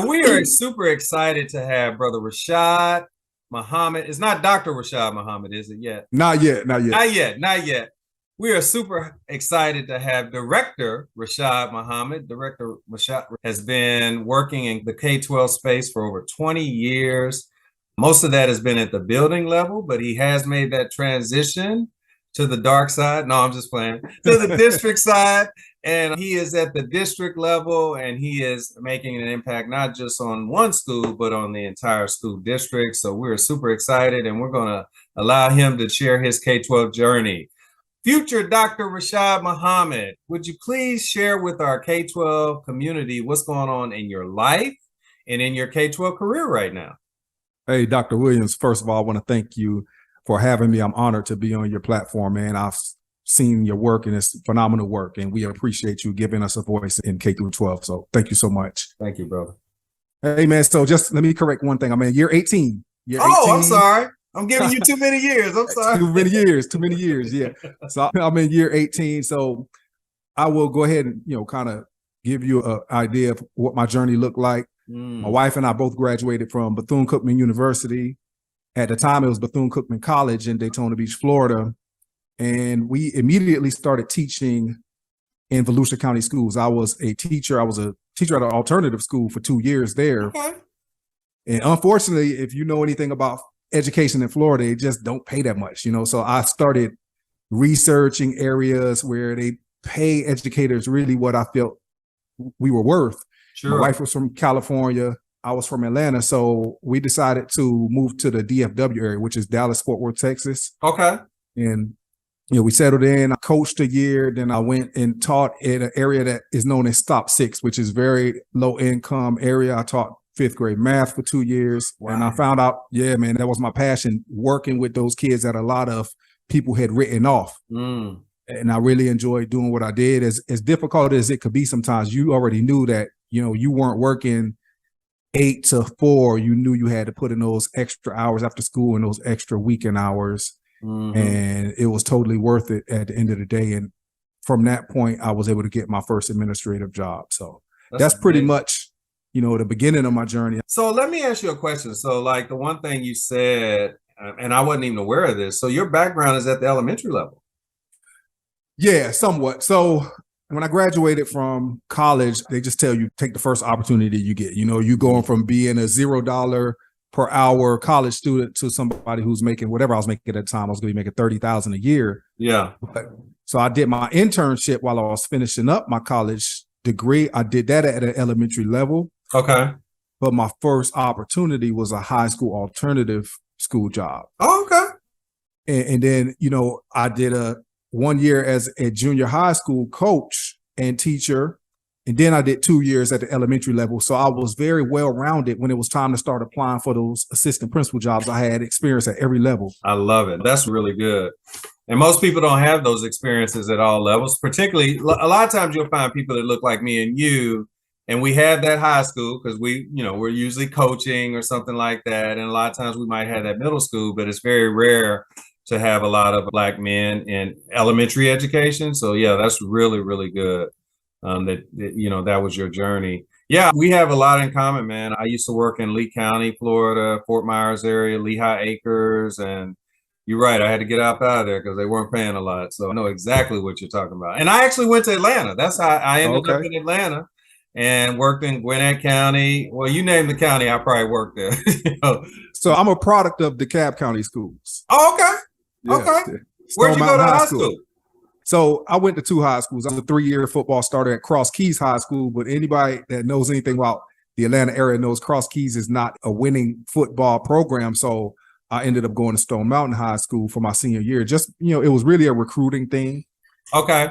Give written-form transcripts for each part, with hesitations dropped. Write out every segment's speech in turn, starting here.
So we are super excited to have Brother Rashad Muhammad. It's not Dr. Rashad Muhammad, is it yet? Not yet, not yet. Not yet, not yet. We are super excited to have Director Rashad Muhammad. Director Rashad has been working in the K-12 space for over 20 years. Most of that has been at the building level, but he has made that transition to the dark side. No, I'm just playing. To the district side. And he is at the district level, and he is making an impact not just on one school, but on the entire school district. So we're super excited, and we're going to allow him to share his K-12 journey. Future Dr. Rashad Muhammad, would you please share with our K-12 community what's going on in your life and in your K-12 career right now? Hey, Dr. Williams, first of all, I want to thank you for having me. I'm honored to be on your platform, man. I've seen your work, and it's phenomenal work, and we appreciate you giving us a voice in K-12. So thank you so much. Thank you, brother. Hey, man, so just let me correct one thing. I'm in year 18. Year 18. I'm sorry. I'm giving you too many years. I'm sorry. Too many years. Yeah. So I'm in year 18. So I will go ahead and, kind of give you an idea of what my journey looked like. My wife and I both graduated from Bethune-Cookman University. At the time, it was Bethune-Cookman College in Daytona Beach, Florida. And we immediately started teaching in Volusia County schools. I was a teacher. I was a teacher at an alternative school for 2 years there. Okay. And unfortunately, if you know anything about education in Florida, it just don't pay that much, So I started researching areas where they pay educators really what I felt we were worth. Sure. My wife was from California. I was from Atlanta. So we decided to move to the DFW area, which is Dallas, Fort Worth, Texas. Okay. And, we settled in. I coached a year. Then I went and taught in an area that is known as Stop 6, which is very low income area. I taught 5th grade math for 2 years. Wow. And I found out, that was my passion, working with those kids that a lot of people had written off. And I really enjoyed doing what I did. As difficult as it could be sometimes, you already knew that, you weren't working 8 to 4. You knew you had to put in those extra hours after school and those extra weekend hours. And it was totally worth it at the end of the day. And from that point, I was able to get my first administrative job. So that's pretty much, the beginning of my journey. So let me ask you a question. So like the one thing you said, and I wasn't even aware of this. So your background is at the elementary level. Yeah, somewhat. So when I graduated from college, they just tell you, take the first opportunity you get. You going from being a $0 per hour college student to somebody who's making whatever I was making at the time. I was going to be making $30,000 a year. Yeah. So I did my internship while I was finishing up my college degree. I did that at an elementary level. Okay. But my first opportunity was a high school alternative school job. Oh, okay. And then, I did 1 year as a junior high school coach and teacher. And then I did 2 years at the elementary level. So I was very well-rounded when it was time to start applying for those assistant principal jobs. I had experience at every level. I love it. That's really good. And most people don't have those experiences at all levels. Particularly, a lot of times you'll find people that look like me and you, and we have that high school because we're usually coaching or something like that. And a lot of times we might have that middle school, but it's very rare to have a lot of Black men in elementary education. So yeah, that's really, really good. That was your journey. Yeah, we have a lot in common, man. I used to work in Lee County, Florida, Fort Myers area, Lehigh Acres, and you're right, I had to get out of there because they weren't paying a lot. So I know exactly what you're talking about. And I actually went to Atlanta. That's how I ended up in Atlanta and worked in Gwinnett County. Well, you name the county, I probably worked there. So I'm a product of DeKalb County schools. Oh, okay. Yeah, okay. Where'd you go to high school? So I went to 2 high schools. I was a 3-year football starter at Cross Keys High School, but anybody that knows anything about the Atlanta area knows Cross Keys is not a winning football program. So I ended up going to Stone Mountain High School for my senior year. Just, it was really a recruiting thing. Okay.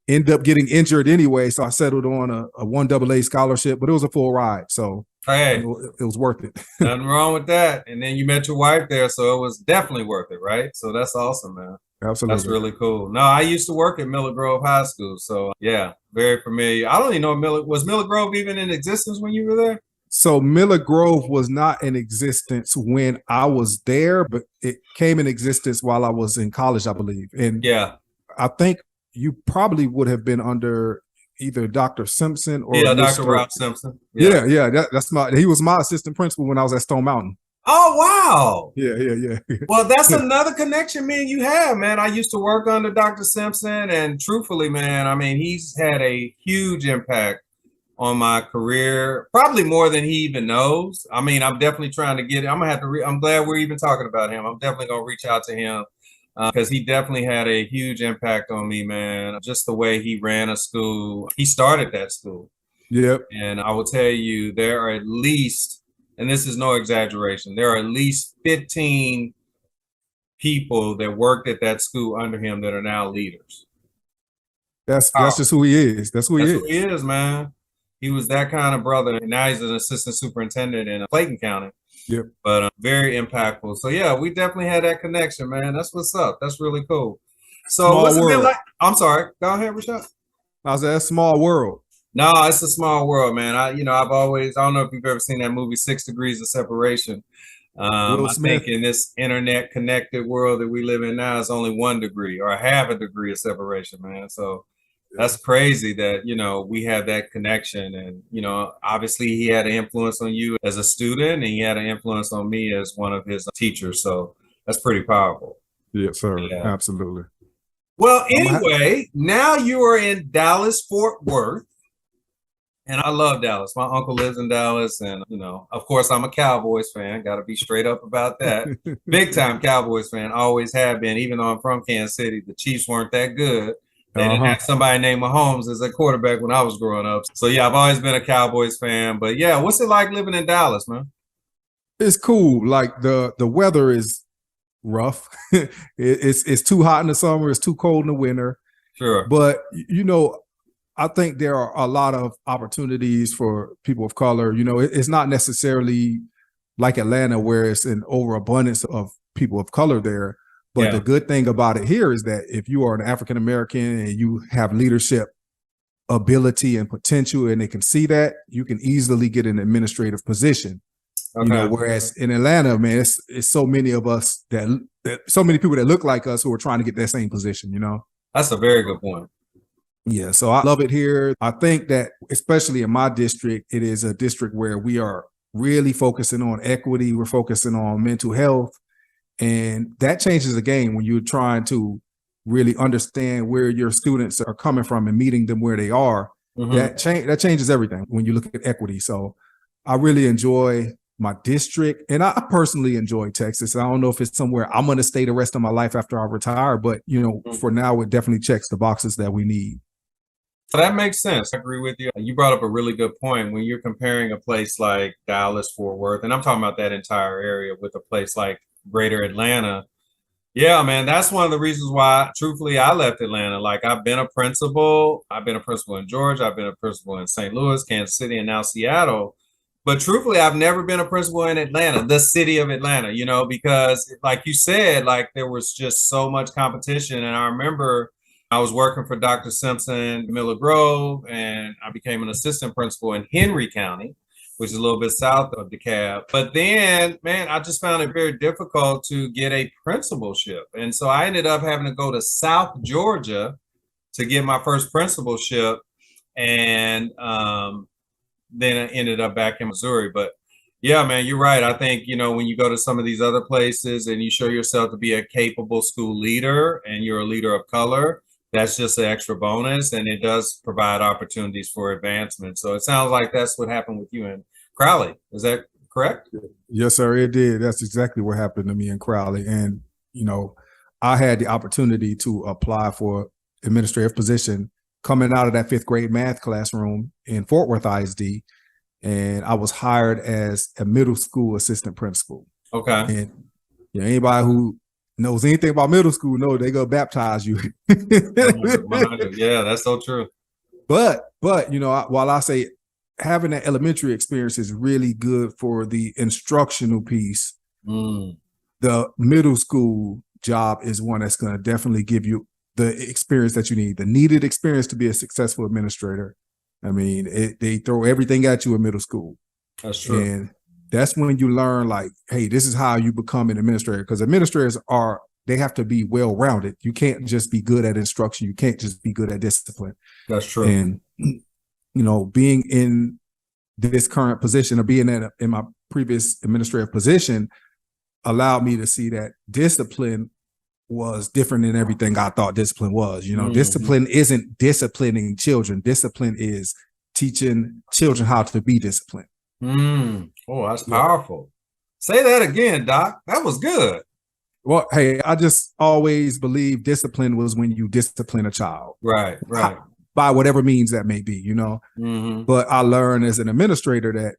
Ended up getting injured anyway, so I settled on a 1AA scholarship, but it was a full ride. So hey, it was worth it. Nothing wrong with that. And then you met your wife there, so it was definitely worth it, right? So that's awesome, man. Absolutely. That's really cool. No, I used to work at Miller Grove High School. So yeah, very familiar. I don't even know was Miller Grove even in existence when you were there? So Miller Grove was not in existence when I was there, but it came in existence while I was in college, I believe. And yeah, I think you probably would have been under either Dr. Simpson or Yeah, Dr. Mr. Rob Simpson. Yeah, he was my assistant principal when I was at Stone Mountain. Oh, wow. Yeah. Well, that's another connection me and you have, man. I used to work under Dr. Simpson, and truthfully, man, I mean, he's had a huge impact on my career, probably more than he even knows. I mean, I'm definitely trying to get it. I'm gonna have to. I'm glad we're even talking about him. I'm definitely gonna reach out to him because he definitely had a huge impact on me, man. Just the way he ran a school. He started that school. Yep. And I will tell you, there are at least, and this is no exaggeration, there are at least 15 people that worked at that school under him that are now leaders. That's just who he is. That's who Who he is, man. He was that kind of brother. And now he's an assistant superintendent in Clayton County. Yep. But very impactful. So yeah, we definitely had that connection, man. That's what's up. That's really cool. So Small what's it been world. like? I'm sorry. Go ahead, Rashad. I was at Small World. No, it's a small world, man. I've always, I don't know if you've ever seen that movie, 6 Degrees of Separation. Will I Smith. think in this internet connected world that we live in now, it's only 1 degree or half a degree of separation, man. So that's crazy that, we have that connection. And, obviously he had an influence on you as a student and he had an influence on me as one of his teachers. So that's pretty powerful. Yes, sir. Yeah. Absolutely. Well, anyway, now you are in Dallas, Fort Worth. And I love Dallas. My uncle lives in Dallas. And, of course, I'm a Cowboys fan. Got to be straight up about that. Big time Cowboys fan. Always have been. Even though I'm from Kansas City, the Chiefs weren't that good. They didn't have somebody named Mahomes as a quarterback when I was growing up. So, yeah, I've always been a Cowboys fan. But, yeah, what's it like living in Dallas, man? It's cool. Like the weather is rough. It's too hot in the summer. It's too cold in the winter. Sure. But, I think there are a lot of opportunities for people of color. It's not necessarily like Atlanta where it's an overabundance of people of color there. But the good thing about it here is that if you are an African-American and you have leadership ability and potential and they can see that, you can easily get an administrative position. Okay. Whereas in Atlanta, man, it's so many of us that so many people that look like us who are trying to get that same position, That's a very good point. Yeah, so I love it here. I think that especially in my district, it is a district where we are really focusing on equity. We're focusing on mental health. And that changes the game when you're trying to really understand where your students are coming from and meeting them where they are. Mm-hmm. That changes everything when you look at equity. So I really enjoy my district, and I personally enjoy Texas. I don't know if it's somewhere I'm going to stay the rest of my life after I retire, but for now, it definitely checks the boxes that we need. So that makes sense. I agree with you. You brought up a really good point when you're comparing a place like Dallas, Fort Worth, and I'm talking about that entire area with a place like Greater Atlanta. Yeah, man, that's one of the reasons why, truthfully, I left Atlanta. Like, I've been a principal in Georgia, I've been a principal in St. Louis, Kansas City, and now Seattle. But truthfully, I've never been a principal in Atlanta, the city of Atlanta, because like you said, like there was just so much competition. And I remember I was working for Dr. Simpson, Miller Grove, and I became an assistant principal in Henry County, which is a little bit south of DeKalb. But then, man, I just found it very difficult to get a principalship. And so I ended up having to go to South Georgia to get my first principalship. And then I ended up back in Missouri. But yeah, man, you're right. I think, when you go to some of these other places and you show yourself to be a capable school leader and you're a leader of color, that's just an extra bonus, and it does provide opportunities for advancement. So it sounds like that's what happened with you in Crowley. Is that correct? Yes, sir, it did. That's exactly what happened to me in Crowley. And, I had the opportunity to apply for administrative position coming out of that 5th grade math classroom in Fort Worth ISD. And I was hired as a middle school assistant principal. Okay. And anybody who knows anything about middle school, they're going to baptize you. Yeah, that's so true. But while I say having that elementary experience is really good for the instructional piece, the middle school job is one that's going to definitely give you the experience that you need, the needed experience to be a successful administrator. I mean, they throw everything at you in middle school. That's true. And that's when you learn, like, hey, this is how you become an administrator, because administrators they have to be well-rounded. You can't just be good at instruction. You can't just be good at discipline. That's true. And being in this current position or being in my previous administrative position allowed me to see that discipline was different than everything I thought discipline was. Discipline isn't disciplining children. Discipline is teaching children how to be disciplined. Oh, that's powerful. Say that again, Doc. That was good. Well, hey, I just always believe discipline was when you discipline a child. Right. By whatever means that may be, But I learned as an administrator that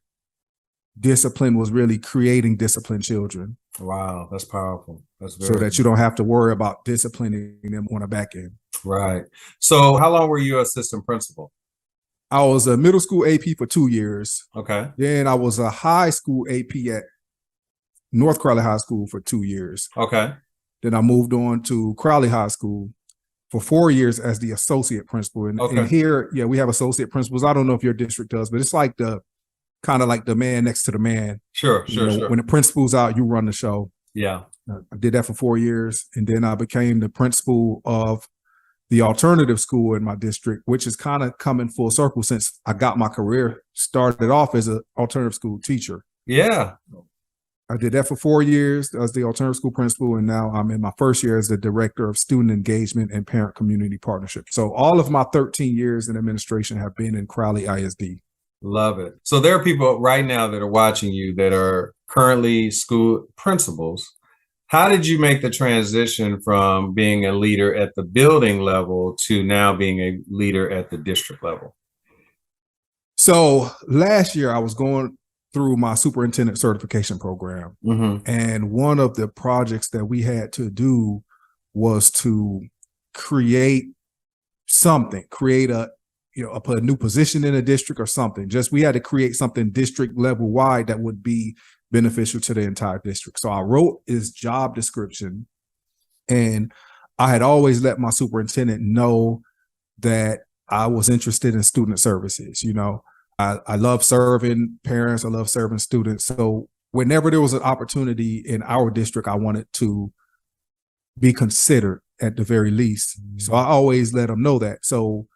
discipline was really creating disciplined children. Wow, that's powerful. That's so that you don't have to worry about disciplining them on the back end. Right. So how long were you assistant principal? I was a middle school AP for 2 years. Okay. Then I was a high school AP at North Crowley High School for 2 years. Okay. Then I moved on to Crowley High School for 4 years as the associate principal. And here, we have associate principals. I don't know if your district does, but it's like kind of like the man next to the man. Sure. When the principal's out, you run the show. Yeah. I did that for 4 years. And then I became the principal of the alternative school in my district, which is kind of coming full circle since I got my career started off as an alternative school teacher. Yeah. I did that for 4 years as the alternative school principal, and now I'm in my first year as the director of student engagement and parent community partnership. So all of my 13 years in administration have been in Crowley ISD. Love it. So there are people right now that are watching you that are currently school principals. How did you make the transition from being a leader at the building level to now being a leader at the district level? So last year I was going through my superintendent certification program. And one of the projects that we had to do was to create something, put a new position in a district or something. We had to create something district level wide that would be beneficial to the entire district. So I wrote his job description, and I had always let my superintendent know that I was interested in student services. I love serving parents. I love serving students. So whenever there was an opportunity in our district, I wanted to be considered at the very least. So I always let them know that. So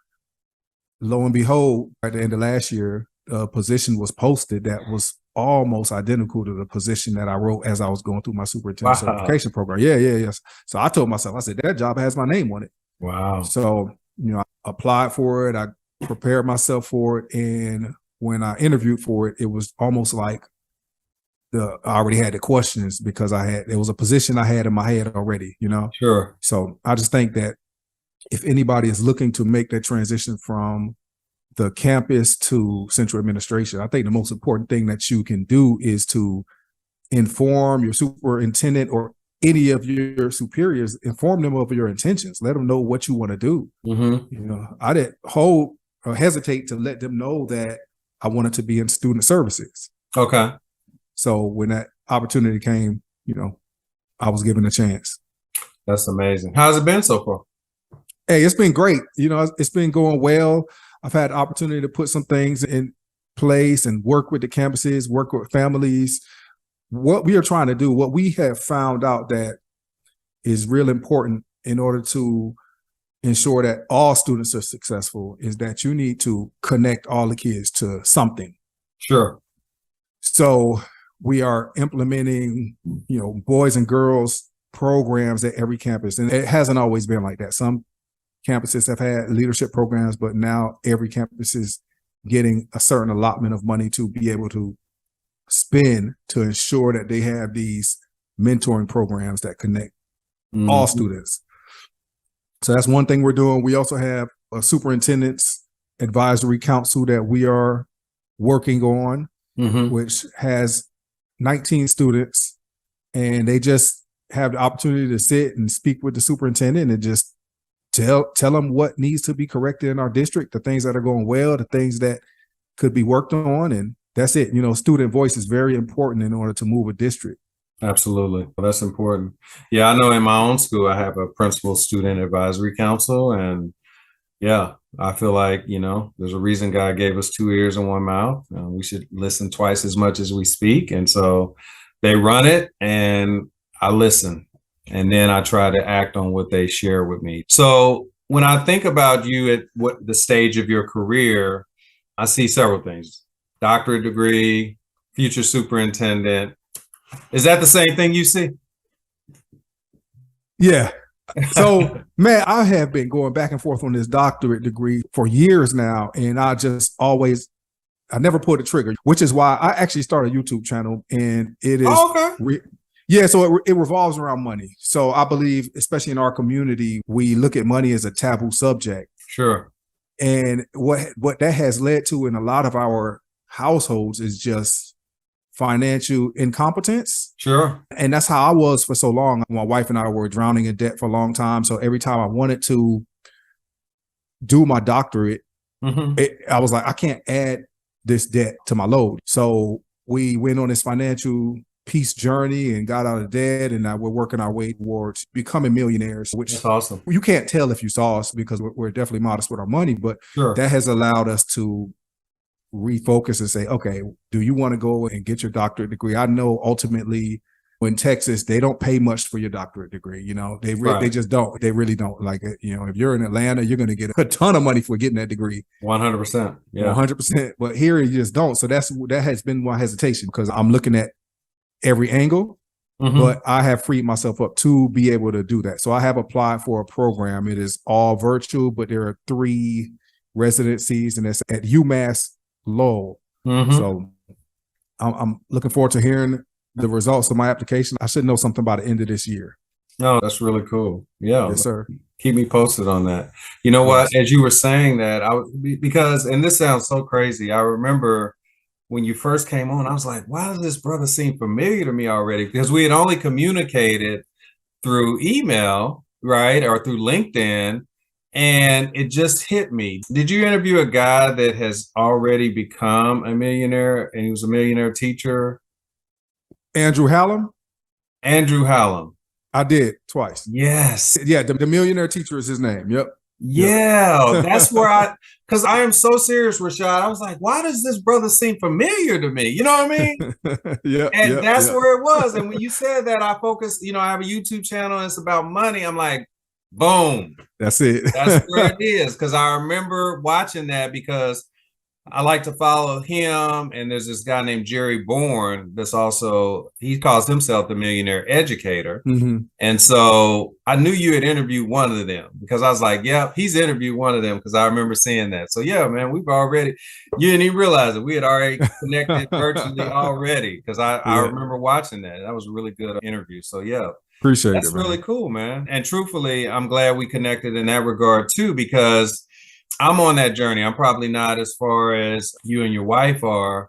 lo and behold, at the end of last year, a position was posted that was almost identical to the position that I wrote as I was going through my superintendent certification program. Yes. So I told myself, I said, that job has my name on it. Wow. So, I applied for it. I prepared myself for it. And when I interviewed for it, it was almost like I already had the questions because it was a position I had in my head already, Sure. So I just think that if anybody is looking to make that transition from the campus to central administration, I think the most important thing that you can do is to inform your superintendent or any of your superiors, inform them of your intentions, let them know what you want to do. I didn't hesitate to let them know that I wanted to be in student services. Okay. So when that opportunity came, I was given a chance. That's amazing. How's it been so far? Hey, it's been great. It's been going well. I've had the opportunity to put some things in place and work with the campuses, work with families. What we are trying to do, what we have found out that is real important in order to ensure that all students are successful is that you need to connect all the kids to something. Sure. So we are implementing, boys and girls programs at every campus. And it hasn't always been like that. Some campuses have had leadership programs, but now every campus is getting a certain allotment of money to be able to spend to ensure that they have these mentoring programs that connect all students. So that's one thing we're doing. We also have a superintendent's advisory council that we are working on, which has 19 students, and they just have the opportunity to sit and speak with the superintendent and just tell them what needs to be corrected in our district, the things that are going well, the things that could be worked on, and that's it. Student voice is very important in order to move a district. Absolutely. Well, that's important. Yeah, I know in my own school, I have a principal student advisory council. And yeah, I feel like, there's a reason God gave us 2 ears and 1 mouth. We should listen twice as much as we speak. And so they run it and I listen. And then I try to act on what they share with me. So when I think about you at what the stage of your career, I see several things: doctorate degree, future superintendent. Is that the same thing you see? Yeah. So, man, I have been going back and forth on this doctorate degree for years now, and I never pulled the trigger, which is why I actually started a YouTube channel, and it is, okay. Yeah, so it revolves around money. So I believe, especially in our community, we look at money as a taboo subject. Sure. And what that has led to in a lot of our households is just financial incompetence. Sure. And that's how I was for so long. My wife and I were drowning in debt for a long time. So every time I wanted to do my doctorate, I was like, I can't add this debt to my load. So we went on this financial peace journey and got out of debt, and now we're working our way towards becoming millionaires, which is awesome. You can't tell if you saw us because we're definitely modest with our money, but that has allowed us to refocus and say, okay, do you want to go and get your doctorate degree? I know ultimately in Texas, they don't pay much for your doctorate degree. You know, they just don't. They really don't. Like, you know, if you're in Atlanta, you're going to get a ton of money for getting that degree. 100%. Yeah. 100%. But here you just don't. So that has been my hesitation, because I'm looking at every angle, but I have freed myself up to be able to do that. So I have applied for a program. It is all virtual, but there are 3 residencies, and it's at UMass Lowell. So I'm looking forward to hearing the results of my application. I should know something by the end of this year. No, that's really cool. Yeah. Yes, sir. Keep me posted on that. You know what? As you were saying that, because this sounds so crazy. I remember when you first came on, I was like, why does this brother seem familiar to me already? Because we had only communicated through email, right? Or through LinkedIn. And it just hit me. Did you interview a guy that has already become a millionaire, and he was a millionaire teacher? Andrew Hallam? Andrew Hallam. I did, twice. Yes. Yeah, the millionaire teacher is his name. Yep. Yeah, that's where because I am so serious, Rashad. I was like, why does this brother seem familiar to me? You know what I mean? Yeah. And that's where it was. And when you said that, I focused, you know, I have a YouTube channel, and it's about money. I'm like, boom. That's it. That's where it is. Because I remember watching that, because I like to follow him, and there's this guy named Jerry Bourne that's also, he calls himself the millionaire educator. And so I knew you had interviewed one of them, because I was like, yeah, he's interviewed one of them, because I remember seeing that. So yeah, man, you didn't even realize it. We had already connected virtually already, because I remember watching that. That was a really good interview. So yeah. Appreciate That's it, man. really cool, man. And truthfully, I'm glad we connected in that regard too, because I'm on that journey. I'm probably not as far as you and your wife are,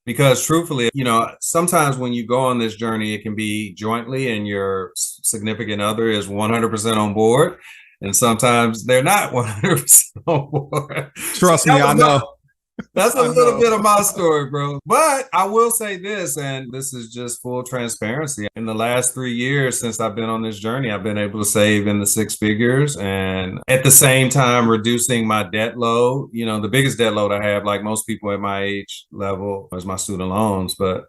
because truthfully, you know, sometimes when you go on this journey, it can be jointly and your significant other is 100% on board. And sometimes they're not 100% on board. Trust me, I know. That's a little bit of my story, bro. But I will say this, and this is just full transparency. In the last 3 years since I've been on this journey, I've been able to save in the 6 figures, and at the same time reducing my debt load. You know, the biggest debt load I have, like most people at my age level, is my student loans. But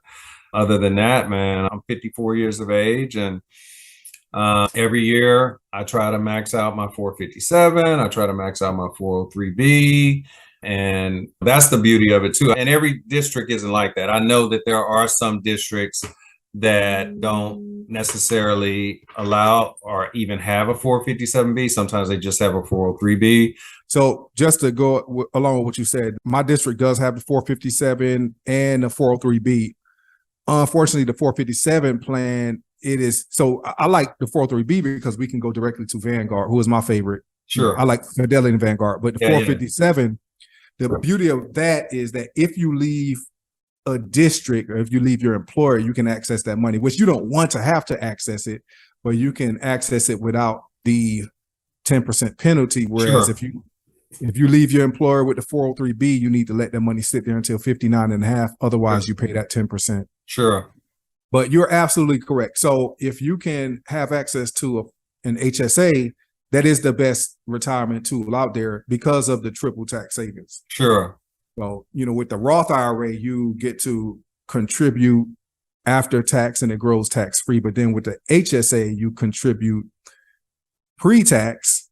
other than that, man, I'm 54 years of age, and every year I try to max out my 457. I try to max out my 403B. And that's the beauty of it too. And every district isn't like that. I know that there are some districts that don't necessarily allow or even have a 457B. Sometimes they just have a 403B. So just to go along with what you said, my district does have the 457 and the 403B. Unfortunately, the 457 plan, it is, so I like the 403B because we can go directly to Vanguard, who is my favorite. Sure. I like Fidelity and Vanguard, but the 457, the beauty of that is that if you leave a district or if you leave your employer, you can access that money, which you don't want to have to access it, but you can access it without the 10% penalty. Whereas if you leave your employer with the 403B, you need to let that money sit there until 59 and a half. Otherwise, you pay that 10%. Sure. But you're absolutely correct. So if you can have access to an HSA, that is the best retirement tool out there because of the triple tax savings. Sure. So, you know, with the Roth IRA, you get to contribute after tax and it grows tax free. But then with the HSA, you contribute pre-tax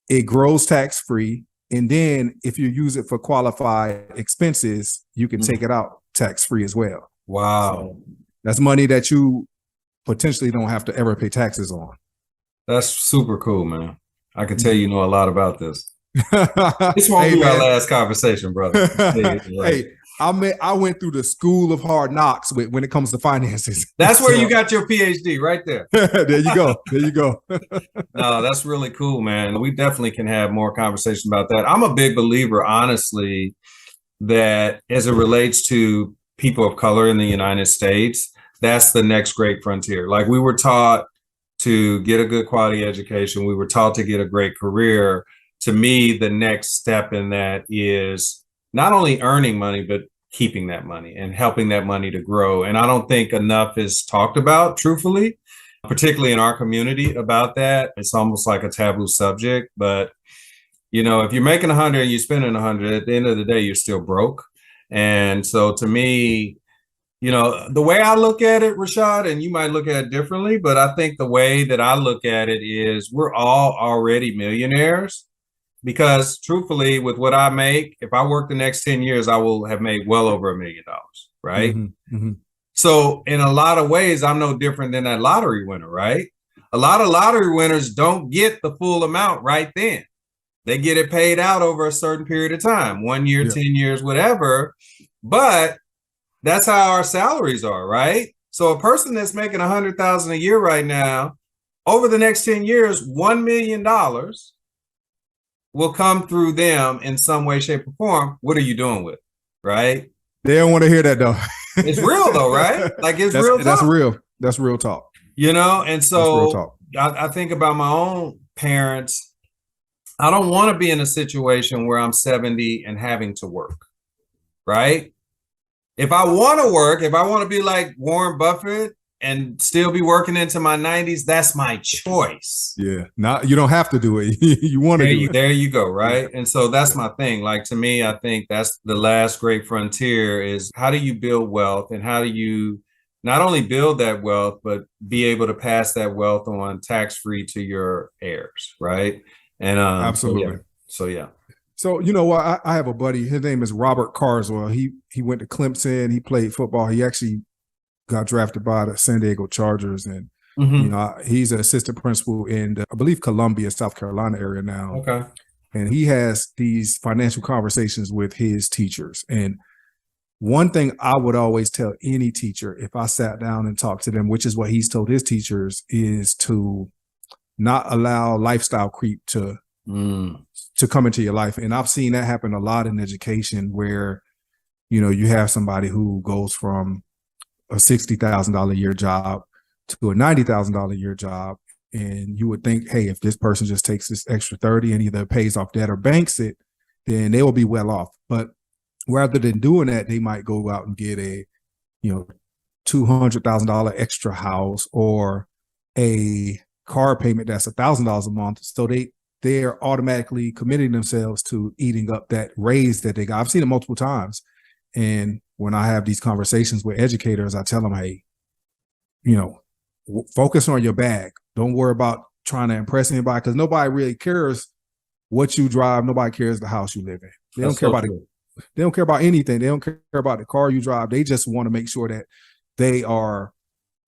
it grows tax-free. And then if you use it for qualified expenses, you can take it out tax-free as well. Wow. So that's money that you potentially don't have to ever pay taxes on. That's super cool, man. I can tell you know a lot about this. This won't Hey, be our man. last conversation, brother. Hey, I went through the school of hard knocks when it comes to finances. That's where you got your PhD right there. There you go. There you go. No, that's really cool, man. We definitely can have more conversation about that. I'm a big believer, honestly, that as it relates to people of color in the United States, that's the next great frontier. Like, we were taught to get a good quality education. We were taught to get a great career. To me, the next step in that is not only earning money, but keeping that money and helping that money to grow. And I don't think enough is talked about, truthfully, particularly in our community, about that. It's almost like a taboo subject. But, you know, if you're making 100 and you're spending 100, at the end of the day, you're still broke. And so to me, you know, the way I look at it, Rashad, and you might look at it differently, but I think the way that I look at it is we're all already millionaires. Because truthfully, with what I make, if I work the next 10 years, I will have made well over $1 million, right? Mm-hmm, mm-hmm. So in a lot of ways, I'm no different than that lottery winner, right? A lot of lottery winners don't get the full amount right then. They get it paid out over a certain period of time, 1 year, 10 years, whatever. But that's how our salaries are, right? So a person that's making $100,000 a year right now, over the next 10 years, $1 million will come through them in some way, shape, or form. What are you doing with it? Right? They don't want to hear that though. It's real though, right? Like, it's real talk. That's real. That's real talk. You know, and so I think about my own parents. I don't want to be in a situation where I'm 70 and having to work, right? If I want to work, if I want to be like Warren Buffett and still be working into my 90s, that's my choice. Yeah. You don't have to do it. You want to do it. There you go, right? And so that's my thing. Like, to me, I think that's the last great frontier is how do you build wealth, and how do you not only build that wealth, but be able to pass that wealth on tax-free to your heirs, right? And absolutely. So yeah. So, you know what? I have a buddy. His name is Robert Carswell. He went to Clemson. He played football. He actually got drafted by the San Diego Chargers, and you know, he's an assistant principal in I believe Columbia, South Carolina area now. Okay. And he has these financial conversations with his teachers. And one thing I would always tell any teacher if I sat down and talked to them, which is what he's told his teachers, is to not allow lifestyle creep to come into your life. And I've seen that happen a lot in education, where, you know, you have somebody who goes from a $60,000 a year job to a $90,000 a year job. And you would think, hey, if this person just takes this extra 30 and either pays off debt or banks it, then they will be well off. But rather than doing that, they might go out and get a, you know, $200,000 extra house or a car payment that's $1,000 a month. So they're automatically committing themselves to eating up that raise that they got. I've seen it multiple times. And when I have these conversations with educators, I tell them, hey, you know, focus on your bag. Don't worry about trying to impress anybody, because nobody really cares what you drive. Nobody cares the house you live in. They don't care about it. They don't care about anything. They don't care about the car you drive. They just want to make sure that they are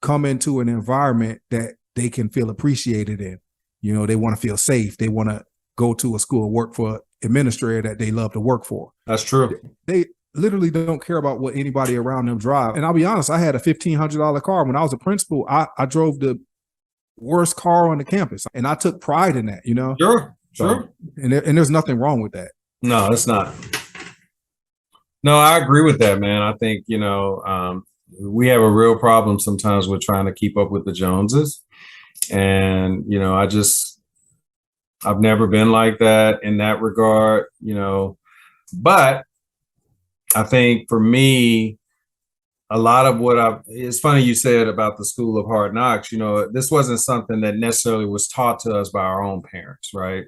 coming to an environment that they can feel appreciated in. You know, they want to feel safe. They want to go to a school, work for an administrator that they love to work for. That's true. They literally don't care about what anybody around them drive. And I'll be honest, I had a $1,500 car. When I was a principal, I drove the worst car on the campus. And I took pride in that, you know? Sure. And there's nothing wrong with that. No, it's not. No, I agree with that, man. I think, you know, we have a real problem sometimes with trying to keep up with the Joneses. And, you know, I've never been like that in that regard, you know, but I think for me, a lot of what it's funny you said about the School of Hard Knocks, you know, this wasn't something that necessarily was taught to us by our own parents, right?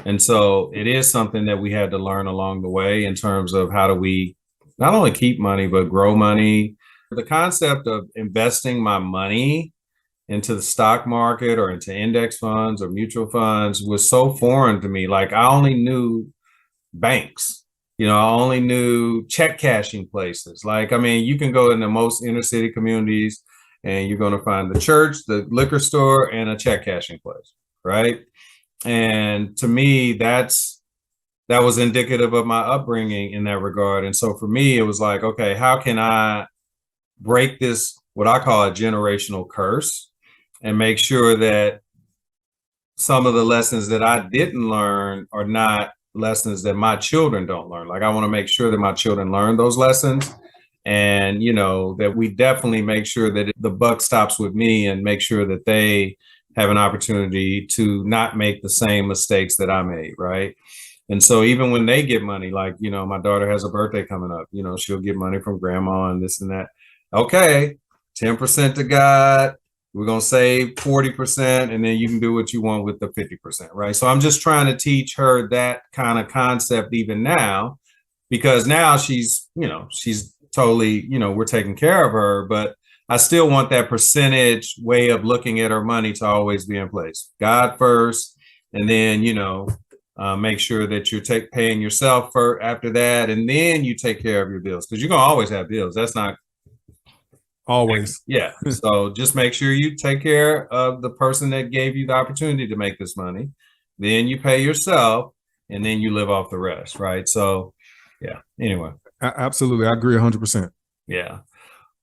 And so it is something that we had to learn along the way in terms of how do we not only keep money, but grow money. The concept of investing my money into the stock market or into index funds or mutual funds was so foreign to me. Like I only knew banks. I only knew check cashing places. Like, I mean, you can go in the most inner city communities and you're going to find the church, the liquor store, and a check cashing place, right? And to me, that was indicative of my upbringing in that regard. And so for me, it was like, okay, how can I break this, what I call a generational curse, and make sure that some of the lessons that I didn't learn are not lessons that my children don't learn. Like I want to make sure that my children learn those lessons, and that we definitely make sure that the buck stops with me and make sure that they have an opportunity to not make the same mistakes that I made, right? And so even when they get money, like, my daughter has a birthday coming up, she'll get money from grandma and this and that. Okay, 10% to God. We're going to save 40%, and then you can do what you want with the 50%, right? So I'm just trying to teach her that kind of concept even now, because now she's totally, we're taking care of her, but I still want that percentage way of looking at her money to always be in place. God first, and then, make sure that you're paying yourself for after that, and then you take care of your bills, because you're going to always have bills. That's not always. Yeah. So just make sure you take care of the person that gave you the opportunity to make this money. Then you pay yourself, and then you live off the rest, right? So, yeah. Anyway. Absolutely. I agree 100%. Yeah.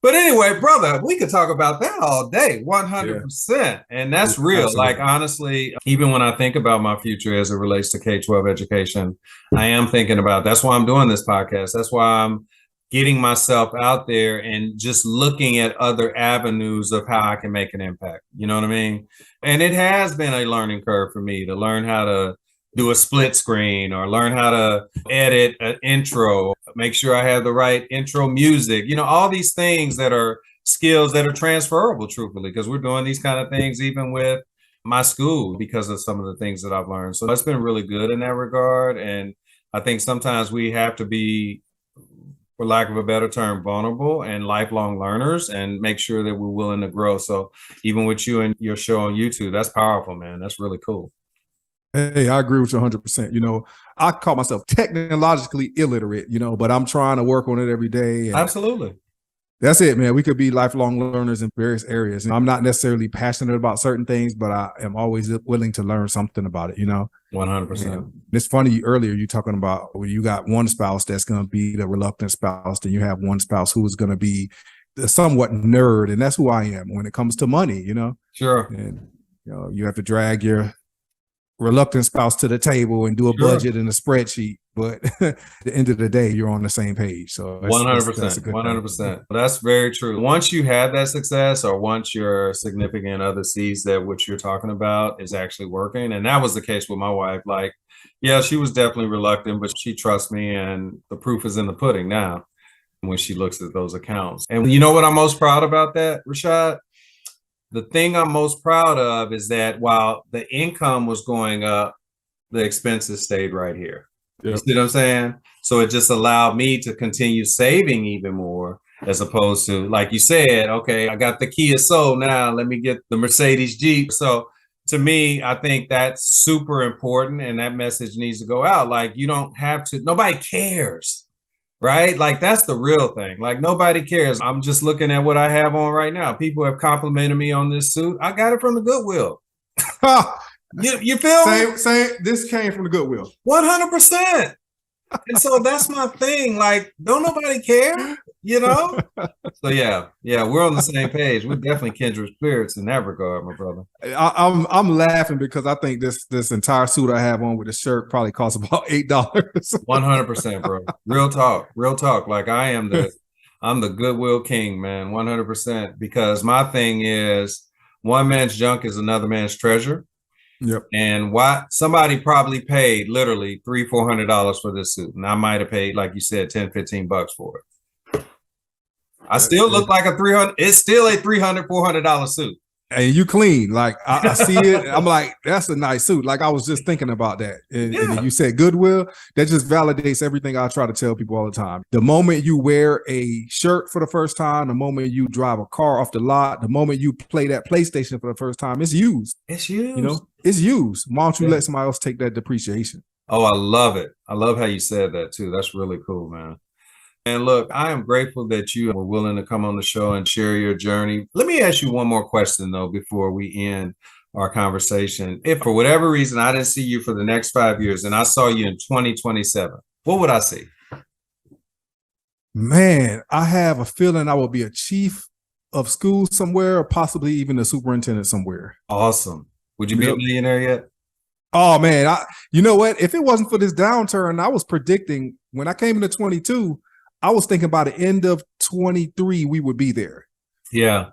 But anyway, brother, we could talk about that all day, 100%. Yeah. And that's real. Absolutely. Like, honestly, even when I think about my future as it relates to K-12 education, I am thinking about, that's why I'm doing this podcast. That's why I'm getting myself out there and just looking at other avenues of how I can make an impact. You know what I mean? And it has been a learning curve for me to learn how to do a split screen or learn how to edit an intro, make sure I have the right intro music, all these things that are skills that are transferable, truthfully, because we're doing these kind of things even with my school because of some of the things that I've learned. So it's been really good in that regard. And I think sometimes we have to be, for lack of a better term, vulnerable and lifelong learners, and make sure that we're willing to grow. So even with you and your show on YouTube, that's powerful, man. That's really cool. Hey, I agree with you 100%. I call myself technologically illiterate, but I'm trying to work on it every day. Absolutely. That's it, man. We could be lifelong learners in various areas. And I'm not necessarily passionate about certain things, but I am always willing to learn something about it, 100%. And it's funny, earlier you talking about when you got one spouse that's going to be the reluctant spouse, then you have one spouse who is going to be the somewhat nerd. And that's who I am when it comes to money, Sure. And, you have to drag your reluctant spouse to the table and do a budget and a spreadsheet, but at the end of the day, you're on the same page. So 100%, 100%. That's very true. Once you have that success, or once your significant other sees that what you're talking about is actually working, and that was the case with my wife. Like, yeah, she was definitely reluctant, but she trusts me, and the proof is in the pudding now when she looks at those accounts. And you know what I'm most proud about that, Rashad? The thing I'm most proud of is that while the income was going up, the expenses stayed right here. Yep. You see what I'm saying? So it just allowed me to continue saving even more, as opposed to, like you said, okay, I got the Kia Soul, now let me get the Mercedes Jeep. So to me, I think that's super important, and that message needs to go out. Like, you don't have to, nobody cares. Right? Like, that's the real thing. Like, nobody cares. I'm just looking at what I have on right now. People have complimented me on this suit. I got it from the Goodwill. you feel me? Same. This came from the Goodwill. 100%. And so that's my thing. Like, don't nobody care, So yeah, we're on the same page. We're definitely kindred spirits in that regard, my brother. I'm laughing because I think this entire suit I have on with the shirt probably costs about $8. 100%, bro. Real talk. Like, I'm the Goodwill king, man. 100%. Because my thing is, one man's junk is another man's treasure. Yep. And somebody probably paid literally $300-400 for this suit, and I might have paid, like you said, $10-15 for it. I still look like it's still a $300-400 suit. And you clean. Like I see it. I'm like, that's a nice suit. Like I was just thinking about that. And then you said Goodwill. That just validates everything I try to tell people all the time. The moment you wear a shirt for the first time, the moment you drive a car off the lot, the moment you play that PlayStation for the first time, it's used. It's used. You know, it's used. Why don't you let somebody else take that depreciation? Oh, I love it. I love how you said that too. That's really cool, man. And look, I am grateful that you were willing to come on the show and share your journey. Let me ask you one more question, though, before we end our conversation. If for whatever reason I didn't see you for the next 5 years and I saw you in 2027, what would I see? Man, I have a feeling I will be a chief of school somewhere, or possibly even a superintendent somewhere. Awesome. Would you be a millionaire yet? Oh, man. You know what? If it wasn't for this downturn, I was predicting when I came into 22, I was thinking by the end of 23, we would be there. Yeah.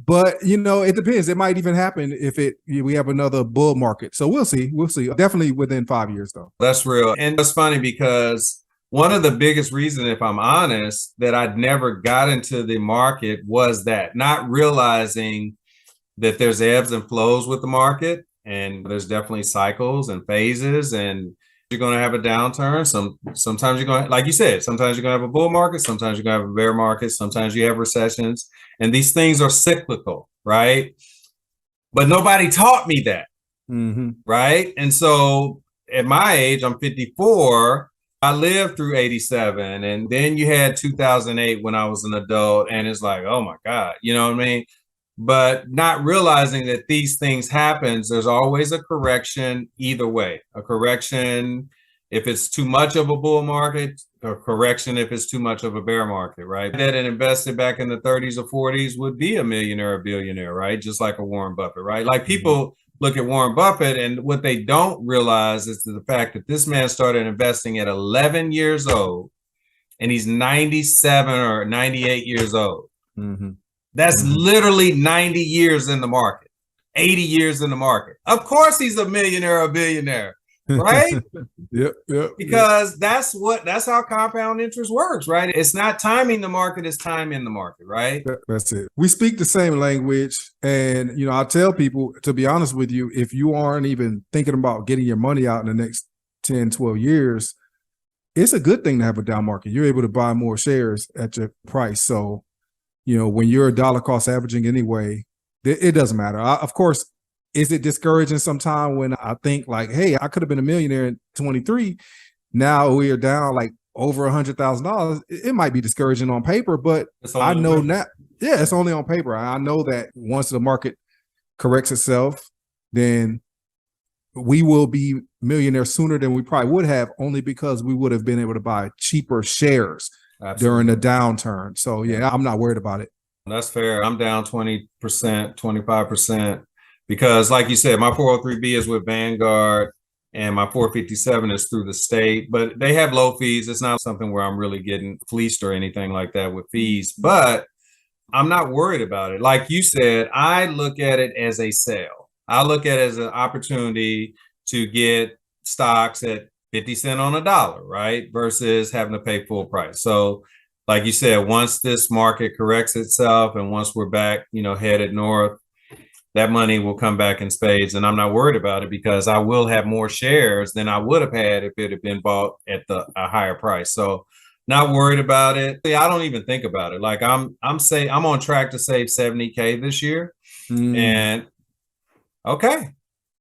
But, you know, it depends. It might even happen if we have another bull market. So we'll see. We'll see. Definitely within 5 years, though. That's real. And it's funny because one of the biggest reasons, if I'm honest, that I'd never got into the market was that not realizing that there's ebbs and flows with the market. And there's definitely cycles and phases, and you're going to have a downturn. Sometimes you're going to, like you said, sometimes you're going to have a bull market. Sometimes you're going to have a bear market. Sometimes you have recessions, and these things are cyclical, right? But nobody taught me that, right? And so at my age, I'm 54. I lived through 87, and then you had 2008 when I was an adult, and it's like, oh my God, you know what I mean? But not realizing that these things happen, there's always a correction either way. A correction if it's too much of a bull market, a correction if it's too much of a bear market, right? That had invested back in the 30s or 40s would be a millionaire or billionaire, right? Just like a Warren Buffett, right? Like people look at Warren Buffett, and what they don't realize is the fact that this man started investing at 11 years old, and he's 97 or 98 years old. That's literally 90 years in the market, 80 years in the market. Of course, he's a millionaire or a billionaire, right? Because that's how compound interest works, right? It's not timing the market, it's time in the market, right? That's it. We speak the same language. And, you know, I tell people, to be honest with you, if you aren't even thinking about getting your money out in the next 10, 12 years, it's a good thing to have a down market. You're able to buy more shares at your price. So, you know, when you're dollar cost averaging anyway, it doesn't matter. Of course, is it discouraging sometime when I think like, hey, I could have been a millionaire in 23. Now we are down like over $100,000. It might be discouraging on paper, but I know now, it's only on paper. I know that once the market corrects itself, then we will be millionaires sooner than we probably would have, only because we would have been able to buy cheaper shares during the downturn. So yeah, I'm not worried about it. That's fair. I'm down 20%, 25%, because like you said, my 403B is with Vanguard and my 457 is through the state, but they have low fees. It's not something where I'm really getting fleeced or anything like that with fees, but I'm not worried about it. Like you said, I look at it as a sale. I look at it as an opportunity to get stocks at 50 cents on a dollar, right? Versus having to pay full price. So like you said, once this market corrects itself and once we're back, you know, headed north, that money will come back in spades. And I'm not worried about it because I will have more shares than I would have had if it had been bought at a higher price. So not worried about it. I don't even think about it. Like I'm on track to save 70K this year. And okay,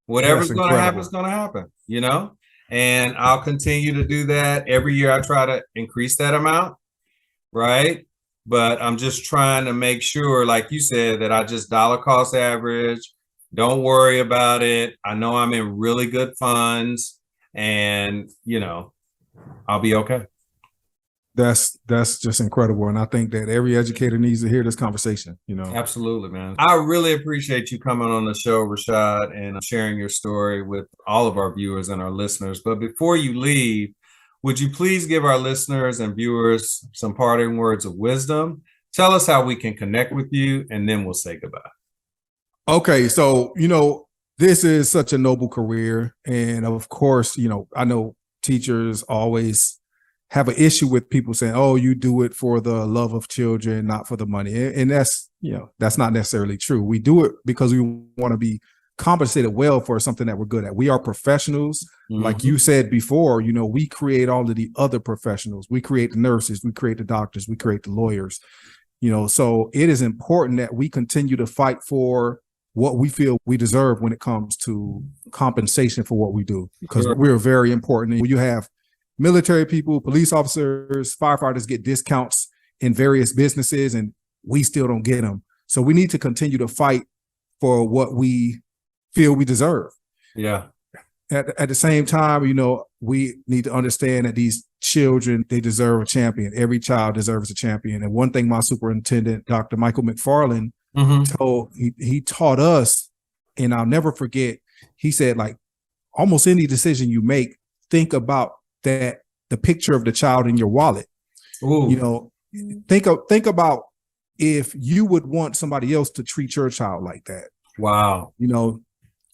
whatever's going to happen is going to happen, you know? And I'll continue to do that. Every year I try to increase that amount, right? But I'm just trying to make sure, like you said, that I just dollar cost average. Don't worry about it. I know I'm in really good funds and, you know, I'll be okay. That's just incredible. And I think that every educator needs to hear this conversation, you know. Absolutely, man. I really appreciate you coming on the show, Rashad, and sharing your story with all of our viewers and our listeners. But before you leave, would you please give our listeners and viewers some parting words of wisdom? Tell us how we can connect with you, and then we'll say goodbye. Okay. So, you know, this is such a noble career. And of course, you know, I know teachers always have an issue with people saying, oh, you do it for the love of children, not for the money. And that's, that's not necessarily true. We do it because we want to be compensated well for something that we're good at. We are professionals. Like you said before, we create all of the other professionals. We create the nurses, we create the doctors, we create the lawyers, so it is important that we continue to fight for what we feel we deserve when it comes to compensation for what we do, because we're very important. When you have military people, police officers, firefighters get discounts in various businesses, and we still don't get them. So we need to continue to fight for what we feel we deserve. Yeah. At the same time, we need to understand that these children, they deserve a champion. Every child deserves a champion. And one thing my superintendent, Dr. Michael McFarland, he taught us, and I'll never forget, he said, like, almost any decision you make, think about the picture of the child in your wallet. Ooh. Think about if you would want somebody else to treat your child like that. Wow.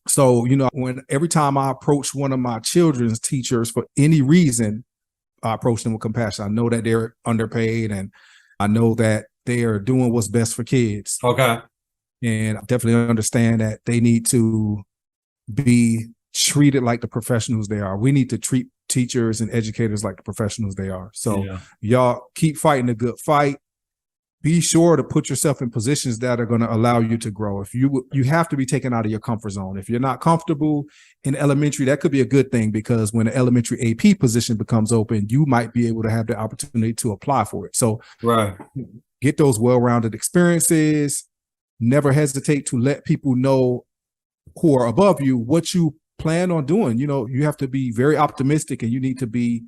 So, when every time I approach one of my children's teachers for any reason, I approach them with compassion. I know that they're underpaid, and I know that they are doing what's best for kids. Okay. And I definitely understand that they need to be treated like the professionals they are. We need to treat teachers and educators like the professionals they are. So y'all keep fighting the good fight. Be sure to put yourself in positions that are going to allow you to grow. If you have to be taken out of your comfort zone. If you're not comfortable in elementary, that could be a good thing, because when an elementary AP position becomes open, you might be able to have the opportunity to apply for it. So get those well-rounded experiences. Never hesitate to let people know who are above you what you plan on doing. You have to be very optimistic, and you need to be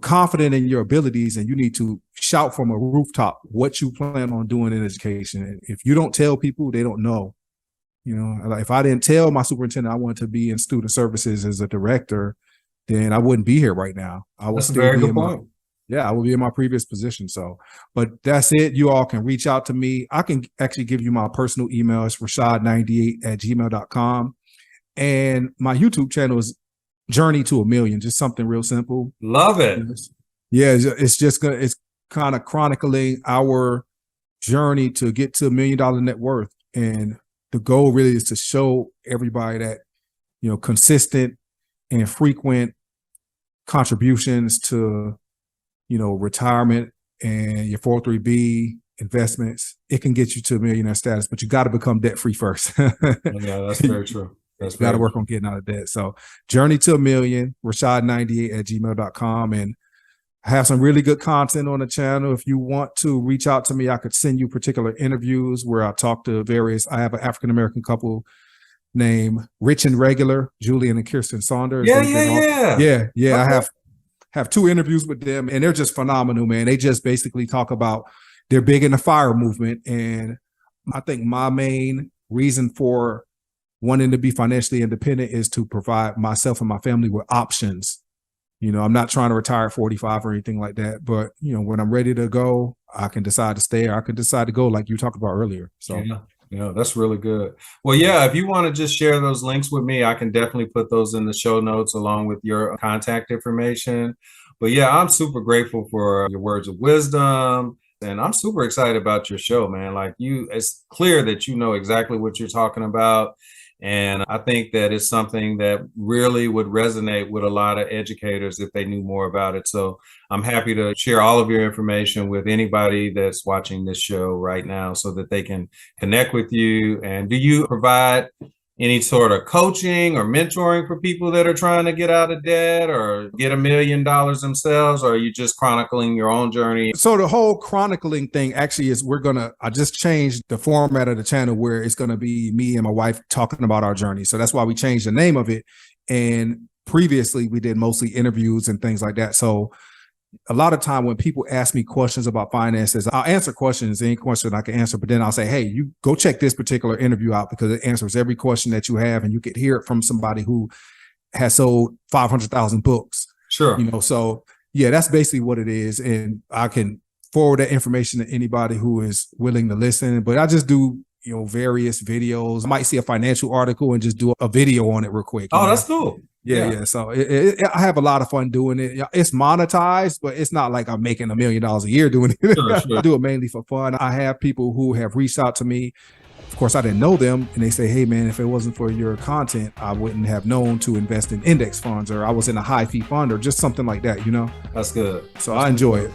confident in your abilities, and you need to shout from a rooftop what you plan on doing in education. And if you don't tell people, they don't know. Like if I didn't tell my superintendent I wanted to be in student services as a director, then I wouldn't be here right now. I would still be in my, I would be in my previous position. So, but that's it. You all can reach out to me. I can actually give you my personal email. It's rashad98@gmail.com. And my YouTube channel is Journey to a Million, just something real simple. Love it. Yeah, it's kind of chronicling our journey to get to $1 million net worth. And the goal really is to show everybody that, consistent and frequent contributions to, retirement and your 403B investments, it can get you to millionaire status, but you got to become debt free first. Yeah, that's very true. You got to work on getting out of debt. So Journey to a Million, Rashad98@gmail.com. And I have some really good content on the channel. If you want to reach out to me, I could send you particular interviews where I talk to I have an African-American couple named Rich and Regular, Julian and Kirsten Saunders. Yeah. Okay. I have 2 interviews with them, and they're just phenomenal, man. They just basically talk about, they're big in the FIRE movement. And I think my main reason for wanting to be financially independent is to provide myself and my family with options. I'm not trying to retire at 45 or anything like that, but when I'm ready to go, I can decide to stay, or I can decide to go, like you talked about earlier. So that's really good. Well, if you want to just share those links with me, I can definitely put those in the show notes along with your contact information. But I'm super grateful for your words of wisdom. And I'm super excited about your show, man. Like it's clear that you know exactly what you're talking about. And I think that it's something that really would resonate with a lot of educators if they knew more about it. So I'm happy to share all of your information with anybody that's watching this show right now so that they can connect with you. And do you provide any sort of coaching or mentoring for people that are trying to get out of debt or get $1 million themselves, or are you just chronicling your own journey? So the whole chronicling thing actually is, I just changed the format of the channel where it's going to be me and my wife talking about our journey. So that's why we changed the name of it. And previously we did mostly interviews and things like that. So a lot of time when people ask me questions about finances, I'll answer questions, any question I can answer, but then I'll say, hey, you go check this particular interview out because it answers every question that you have, and you could hear it from somebody who has sold 500,000 books. Sure. So that's basically what it is. And I can forward that information to anybody who is willing to listen, but I just do various videos. I might see a financial article and just do a video on it real quick. Oh, that's cool. Yeah. So I have a lot of fun doing it. It's monetized, but it's not like I'm making $1 million a year doing it. Sure. I do it mainly for fun. I have people who have reached out to me. Of course, I didn't know them, and they say, hey, man, if it wasn't for your content, I wouldn't have known to invest in index funds, or I was in a high fee fund, or just something like that, That's good. So I enjoy it.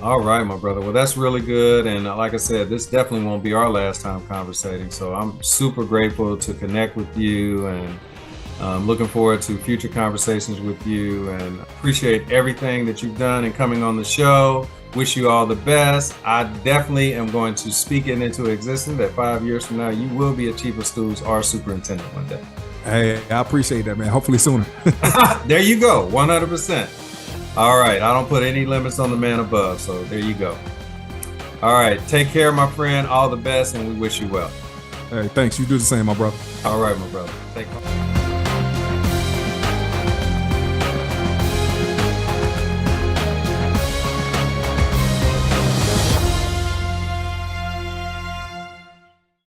All right, my brother. Well, that's really good. And like I said, this definitely won't be our last time conversating. So I'm super grateful to connect with you, and looking forward to future conversations with you, and appreciate everything that you've done and coming on the show. Wish you all the best. I definitely am going to speak it into existence that 5 years from now, you will be a chief of schools or superintendent one day. Hey, I appreciate that, man. Hopefully sooner. There you go. 100%. All right. I don't put any limits on the man above. So there you go. All right. Take care, my friend. All the best, and we wish you well. Hey, thanks. You do the same, my brother. All right, my brother. Take care.